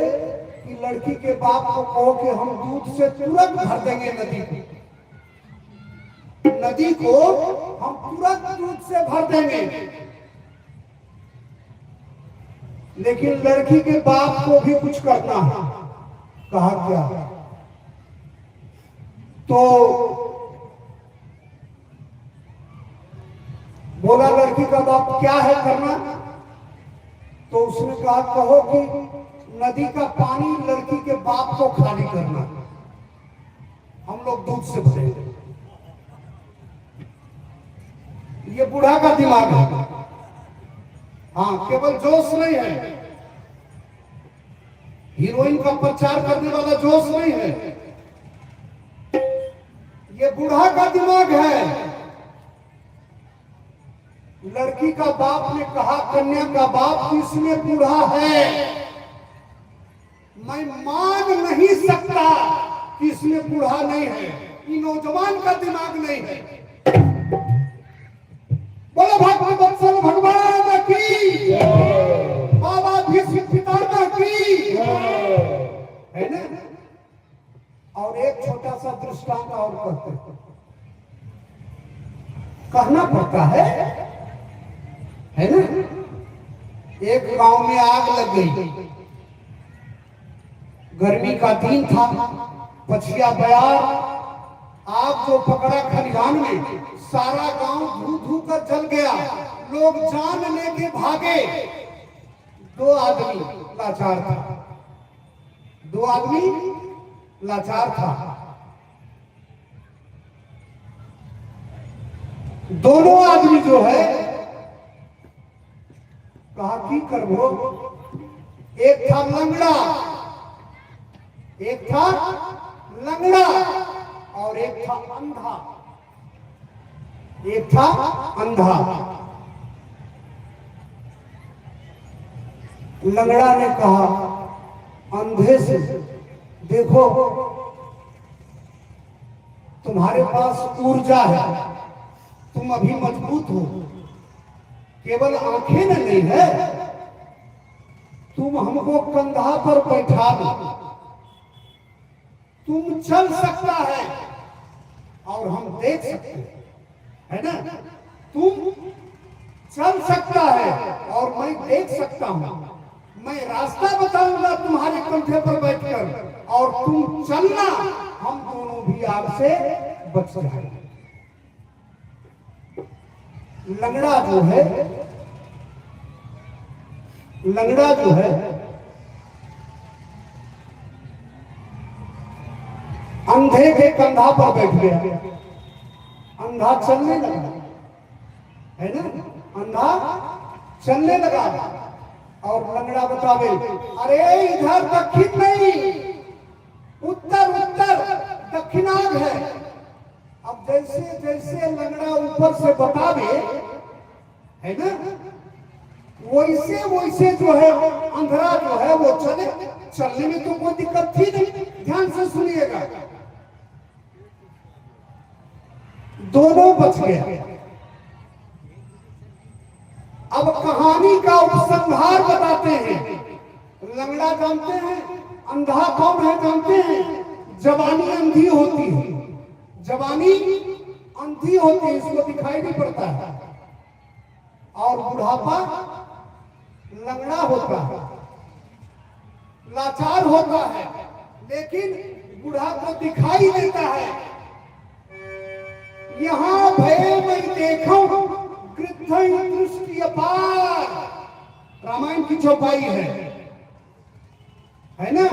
कि लड़की के बाप को कहो कि हम दूध से तुरंत भर देंगे नदी को, नदी को हम तुरंत दूध से भर देंगे। लेकिन लड़की के बाप को भी कुछ करना है। कहा क्या? तो बोला लड़की का बाप क्या है करना? तो उसने कहा कहो कि नदी का पानी लड़की के बाप को खाली करना, हम लोग दूध से भरेंगे। ये बूढ़ा का दिमाग है। हाँ, केवल जोश नहीं है, हीरोइन का प्रचार करने वाला जोश नहीं है, ये बूढ़ा का दिमाग है। लड़की का बाप ने कहा कन्या का बाप इसमें बूढ़ा है, मैं मान नहीं सकता कि इसमें बूढ़ा नहीं है, ये नौजवान का दिमाग नहीं है। बोलो भगवान भगवान की, बाबा भीष्म पितामह की, है ना? और एक छोटा सा दृष्टांत और कहते, कहना पड़ता है ना? एक गांव में आग लग गई, गर्मी का दिन था, पछिया बयार, आग जो पकड़ा खलिहान में, सारा गांव धू धू कर जल गया, लोग जान लेके भागे। दो आदमी लाचार था, दो आदमी लाचार था, दोनों आदमी जो है कहा की करबो, एक था लंगड़ा, एक था लंगड़ा और एक था अंधा, एक था अंधा। लंगड़ा ने कहा अंधे से, देखो तुम्हारे पास ऊर्जा है, तुम अभी मजबूत हो, केवल आंखें नहीं है, तुम हमको कंधा पर बैठा दो, तुम चल सकता है और हम देख सकते हैं, है ना? तुम चल सकता है और मैं देख सकता हूं, मैं रास्ता बताऊंगा तुम्हारे कंधे पर बैठकर और तुम चलना, हम दोनों भी आग से बच जाएंगे। लंगड़ा जो है, लंगड़ा जो है अंधे के कंधा पर बैठ गया, अंधा चलने लगा, है ना? अंधा चलने लगा और लंगड़ा बतावे अरे इधर दक्षिण नहीं, उत्तर उत्तर दक्षिणाग है। अब जैसे जैसे लंगड़ा ऊपर से बतावे, है ना, वैसे वैसे जो है अंधरा जो है वो चले, चलने में तो कोई दिक्कत थी नहीं। ध्यान से सुनिएगा, दोनों बच गए। अब कहानी का उपसंहार बताते हैं। लंगड़ा जानते हैं, अंधा कौन है जानते हैं? जवानी अंधी होती है, जवानी अंधी होती है, इसको दिखाई नहीं पड़ता है, और बुढ़ापा लंगड़ा होता है, लाचार होता है, लेकिन बूढ़ा को दिखाई देता है। यहाँ भय मैं देखूं गृद्धं दृष्टि अपार, रामायण की चौपाई है ना?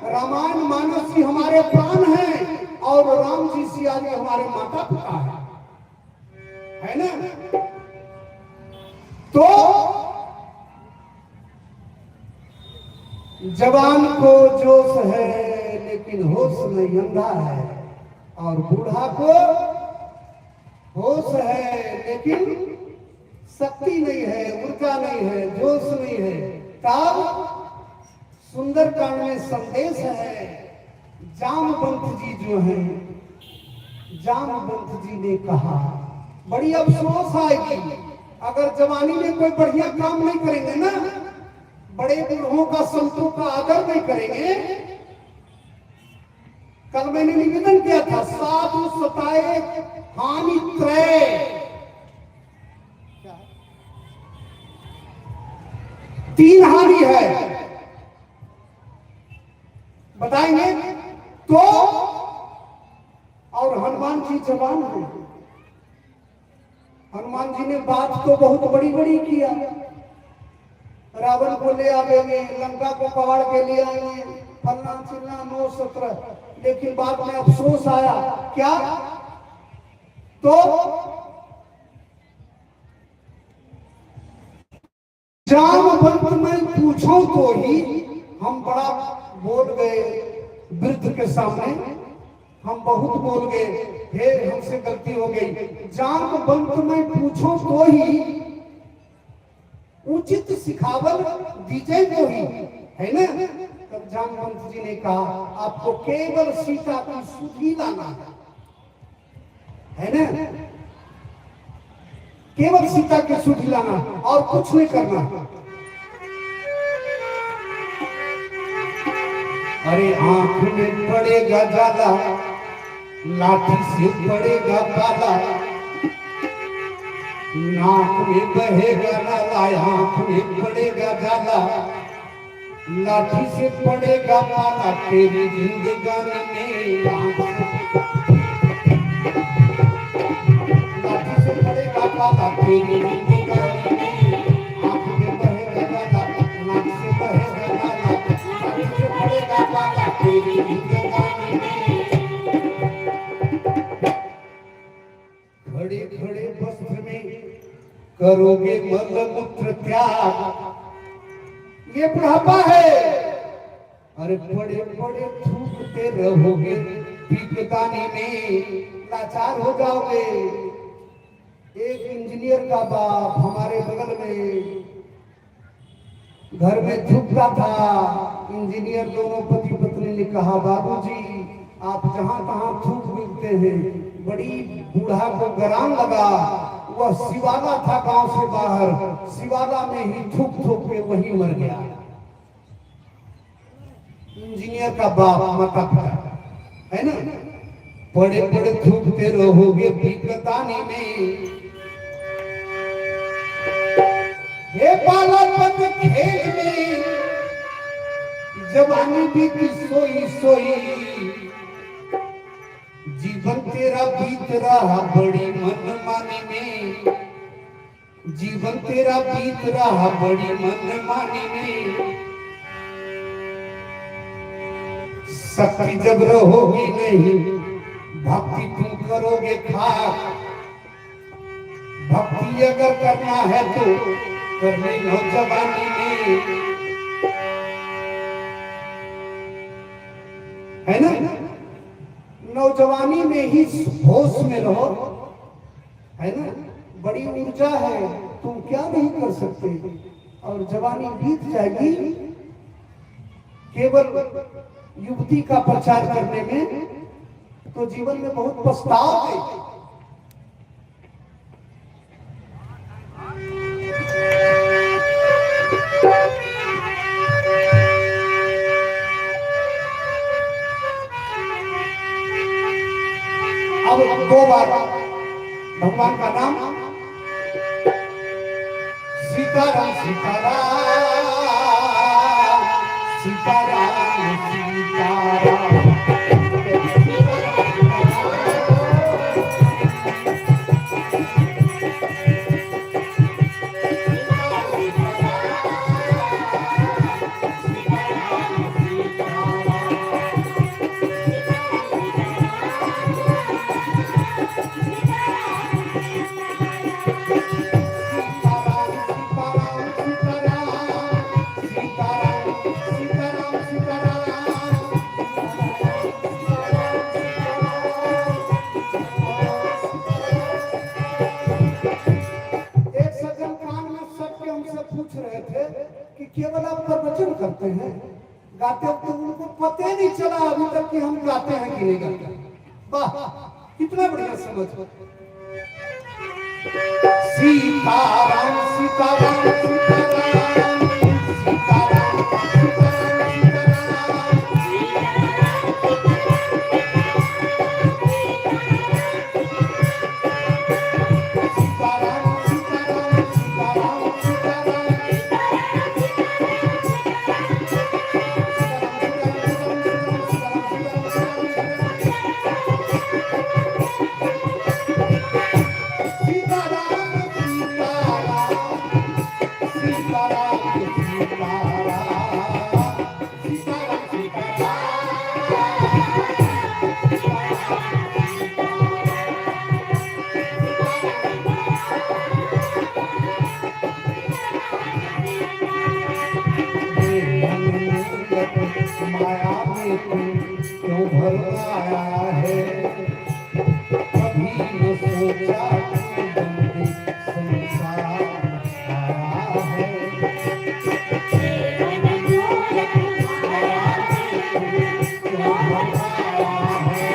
रामायण मानस जी हमारे प्राण हैं और राम जी सिया जी हमारे माता पिता है ना? तो जवान को जोश है लेकिन होश नहीं, अंधा है। और बूढ़ा को होश है लेकिन शक्ति नहीं है, ऊर्जा नहीं है, जोश नहीं है। तब सुंदरकांड में संदेश है। जामवंत जी जो हैं, जामवंत जी ने कहा, बड़ी अफसोस आएगी अगर जवानी में कोई बढ़िया काम नहीं करेंगे ना, बड़े बूढ़ों का, संतों का आदर नहीं करेंगे। कल मैंने निवेदन किया था, साधु सताए हानि त्रय, 3 हानि है, बताएंगे तो। और हनुमान जी जवान हैं। हनुमान जी ने बात तो बहुत बड़ी बड़ी किया, रावण को ले आवेंगे, लंका को पवाड़ के लिए आएंगे, फलना चिलना 9 17, लेकिन बाद में अफसोस आया। क्या? तो जामवंत में पूछो तो ही हम बड़ा बोल गए वृद्ध के सामने, हम बहुत बोल गए, हे हमसे गलती हो गई। जामवंत में पूछो तो ही उचित सिखावल दीजिए तो ही, है ना। तब जामवंत जी ने कहा, आपको केवल सीता की सुधि लाना है ना, केवल सीता की सुधि लाना और कुछ नहीं करना। अरे आंख में पड़ेगा जाला, लाठी से पड़ेगा काला, नाक में बहेगा नाला, आंख में पड़ेगा जाला, लाठी से पड़ेगा पाला, तेरी जिंदगानी में लाठी से पड़ेगा पाला, तेरी जिंदगानी में आंख में बहेगा नाला, नाक से बहेगा नाला, लाठी से पड़ेगा पाला, तेरी जिंदगानी में। खड़े खड़े वस्त्र में करोगे मलमूत्र त्याग, ये बुढ़ापा है। अरे बड़े बड़े थूकते रहोगे पीकदानी में, लाचार हो जाओगे। एक इंजीनियर का बाप हमारे बगल में घर में थूकता था। इंजीनियर दोनों पति पत्नी ने कहा, बाबूजी आप जहां तहां थूक मिलते हैं। बड़ी बूढ़ा को गरान लगा, वह शिवाला था गांव से बाहर, शिवाला में ही थूक थूक के वही मर गया। इंजीनियर का बाप माता पिता, है ना। बड़े बड़े थूकते रहोगे पीकदानी में, हे बालापन खेल में जवानी बीती सोई सोई, जीवन तेरा बीत रहा बड़ी मनमानी में, जीवन तेरा बीत रहा बड़ी मनमानी में। शक्ति जब रहोगी नहीं, भक्ति तुम करोगे खाक। भक्ति अगर करना है तो कर ले नौजवानी में, है ना। नौजवानी में ही होश में रहो, है ना। बड़ी ऊर्जा है, तुम क्या नहीं कर सकते। और जवानी बीत जाएगी केवल युवती का प्रचार करने में, तो जीवन में बहुत पछताओगे। अब 2 बार भगवान का नाम, सीताराम सीताराम सीताराम सीताराम। केवल आप प्रवचन करते हैं, गाते वक्त तो उनको पता ही नहीं चला अभी तक कि हम गाते हैं कि नहीं गाते हैं। वाह, कितना बढ़िया समझ। सीताराम सीताराम सीताराम सीताराम माया में तू क्यों भर आया है, कभी न सोचा तू बंदे संसार आया है। क्यों भर आया है,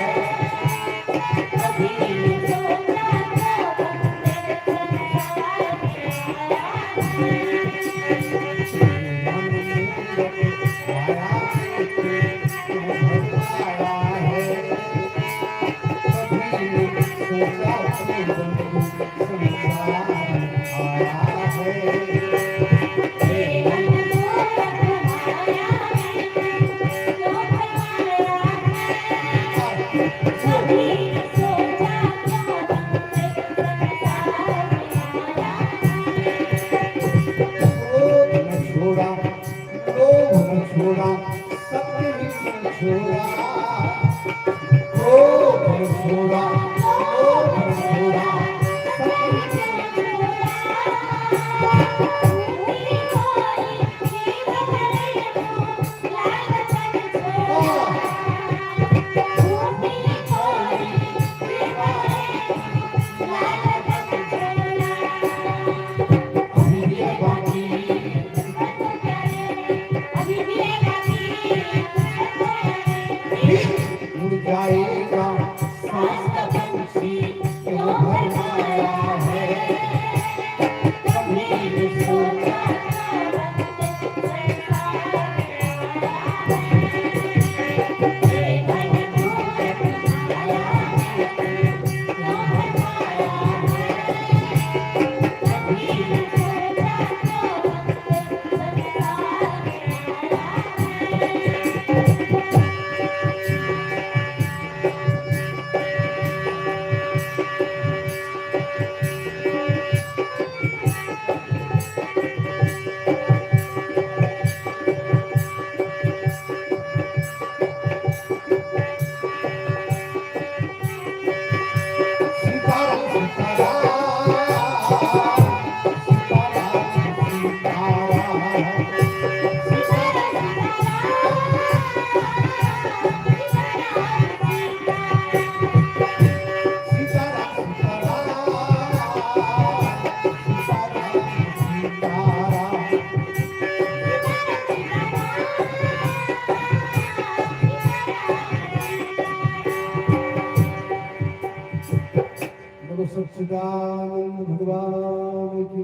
सच्चिदानंद भगवान की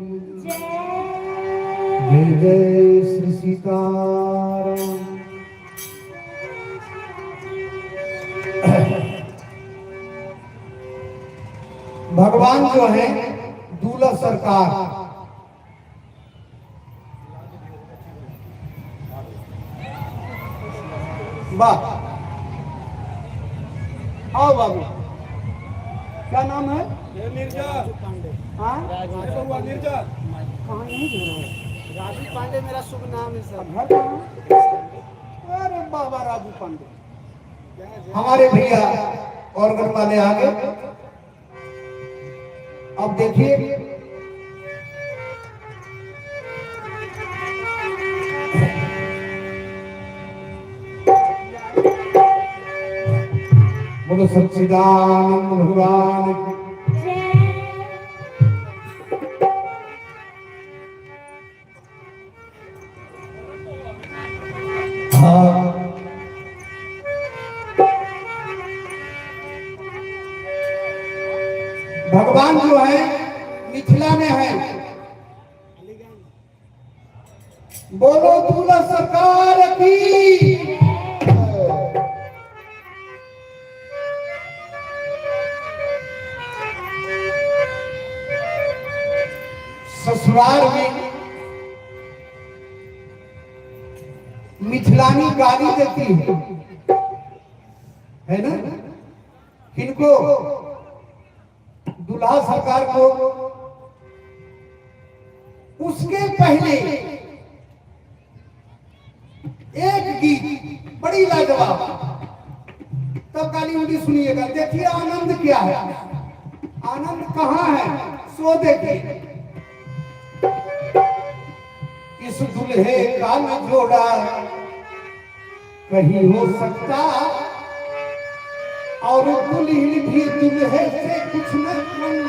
जय जय श्री सीताराम। भगवान जो है दूल्हा सरकार, वाह। आओ बाबू, क्या नाम है? निर्जा हाँ? निर्जा कहाँ नहीं दे रहे? राजू पांडे मेरा शुभ नाम है सर। घर कहाँ? अरे बाबा राजू पांडे हमारे भैया और घर वाले आ गए। अब देखिए बोलो सच्चिदानंद भगवान की। भगवान जो है मिथिला में है। बोलो दूल्हा सरकार की। ससुराल में मिथिलानी गाली देती है ना, किनको? दूल्हा सरकार को। उसके पहले एक गीत बड़ी लाजवाब, तब गाली उनकी सुनिएगा। देखिए आनंद क्या है, आनंद कहाँ है, सो देखिए। इस दुल्हे का न जोड़ा कहीं हो सकता, और दुल्हन भी दुल्हे से कुछ न कम।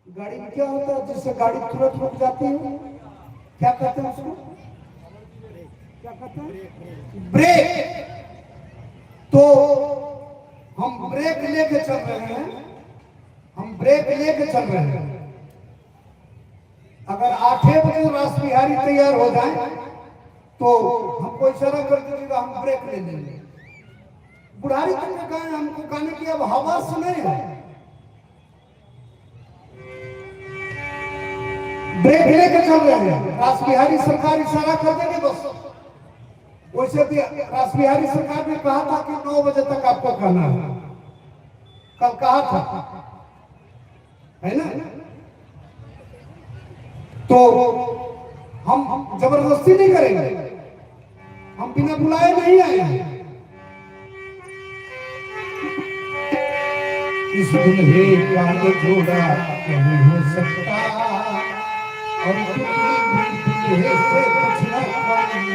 गाड़ी में क्या होता है जिससे गाड़ी तुरंत रुक जाती है? क्या कहते हैं उसको? क्या कहते हैं? ब्रेक। तो हम ब्रेक लेके चल रहे हैं, हम ब्रेक लेके चल रहे हैं। अगर 8 बजे रास बिहारी तैयार हो जाए तो हमको इशारा कर दीजिएगा, हम ब्रेक ले लेंगे। बुढ़ारी तक ने कहा हमको कहने की अब हवा सुने है, ब्रेक लेके चल रहे हैं। रास बिहारी सरकार इशारा कर देंगे बस। वैसे भी रास बिहारी सरकार ने कहा था कि 9 बजे तक आपको कहना है, कल कहा था, है ना? तो हम जबरदस्ती नहीं करेंगे, हम बिना बुलाए नहीं आए हैं। इस दुल्हे का जोड़ा नहीं हो सकता, और दुल्हे से कुछ न कम।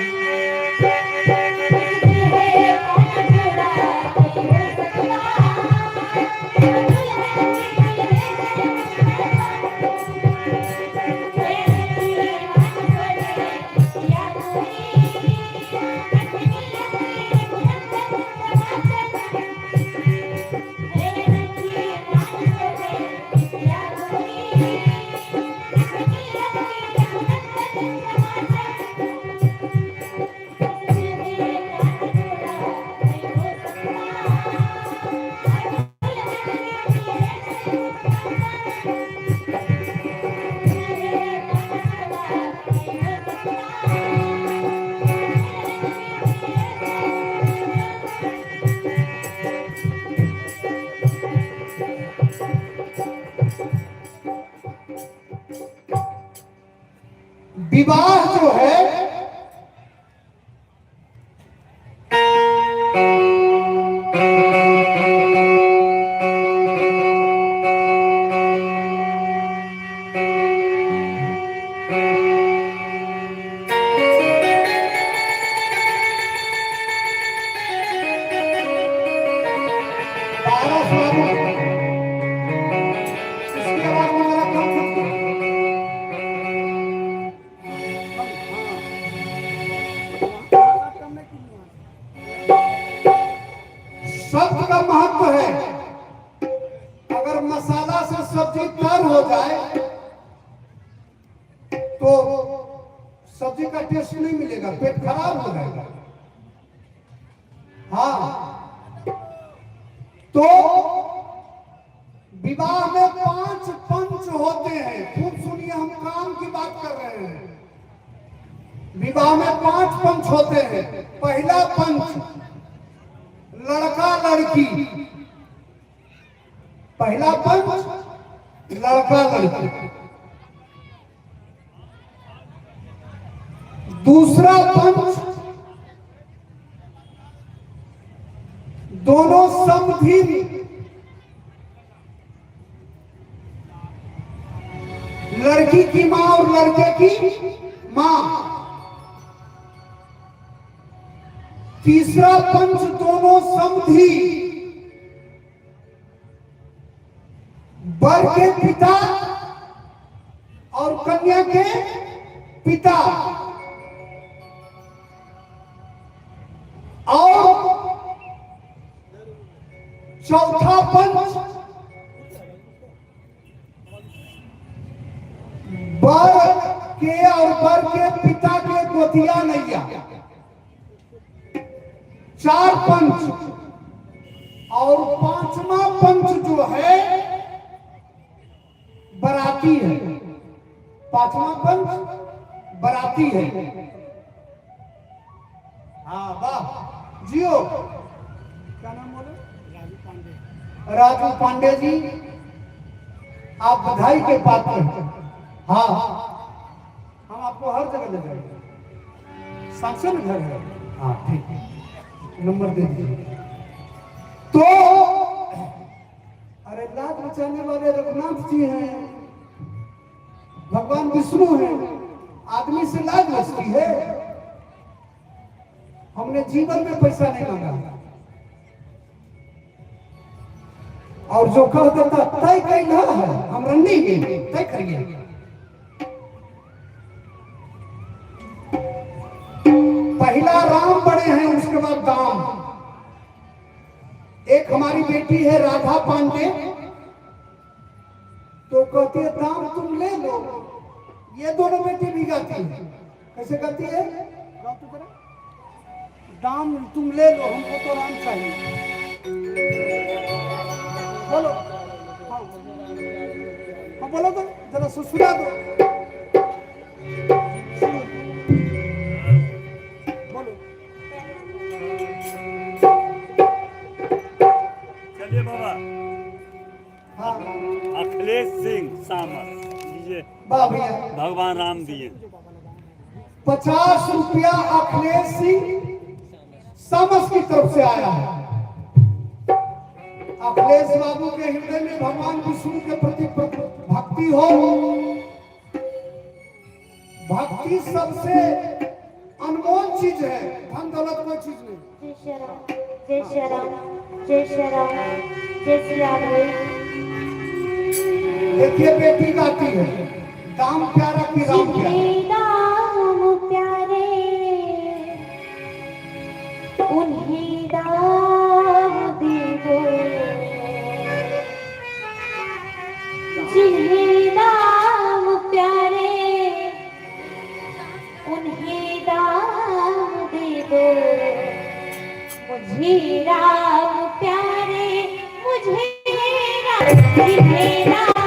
विवाह जो है शब्द का महत्व है। अगर मसाला से सब्जी तर हो जाए तो सब्जी का टेस्ट देगा, पेट खराब हो जाएगा। हाँ, तो विवाह में 5 पंच होते हैं। खूब सुनिए, हम काम की बात कर रहे हैं। विवाह में 5 पंच होते हैं। पहला पंच लड़का लड़की, पहला पंच लड़का लड़की। दूसरा पंच दोनों समधी, लड़की की मां और लड़के की मां। तीसरा पंच दोनों समधी, वर के पिता और कन्या के पिता। और चौथा पंच वर के और वर के पिता के गोतिया नैया। 4 पंच। और 5वां पंच जो है बराती है। 5वां पंच बराती है। हाँ वाह जियो, क्या नाम बोले? राजू पांडे जी, आप बधाई के पात्र हैं। हाँ, हम आपको हर जगह ले जाएंगे। सांसद घर है। हाँ ठीक है, नंबर दे दीजिए। तो अरे लाज बचाने वाले रघुनाथ जी हैं, भगवान विष्णु हैं। आदमी से लाज बचती है। हमने जीवन में पैसा नहीं मांगा, और जो कह देता तय कैला है, हम रंडी में तय करिए। पहला राम बड़े हैं, उसके बाद दाम। एक हमारी बेटी है राधा पांडे, तो कहती है दाम तुम ले लो। ये दोनों बेटी भी गाती है। कैसे गाती है? दाम तुम ले लो, हमको तो राम चाहिए। बोलो, हाँ हाँ बोलो तो जरा सुना दो। बोलो। चलिए बाबा। हाँ अखिलेश सिंह सामर दीजिए। वाह भैया, भगवान राम दिए। 50 रुपया अखिलेश सिंह सामस की तरफ से आया है। अखिलेश बाबू के हृदय में भगवान विष्णु के प्रति भक्ति हो। भक्ति सबसे अनमोल चीज है, धन दौलत कोई चीज नहीं। जय श्री राम, जय श्री राम, जय श्री राम, जय श्री राम। देखिए बेटी गाती है, दाम प्यारा की राम प्यारा। दाम प्यारे उन्हीं दाम दीदो, जिन्हें दाम प्यारे उन्हीं दाम दे दो। मुझे राम प्यारे, मुझे राम, जिन्हें राम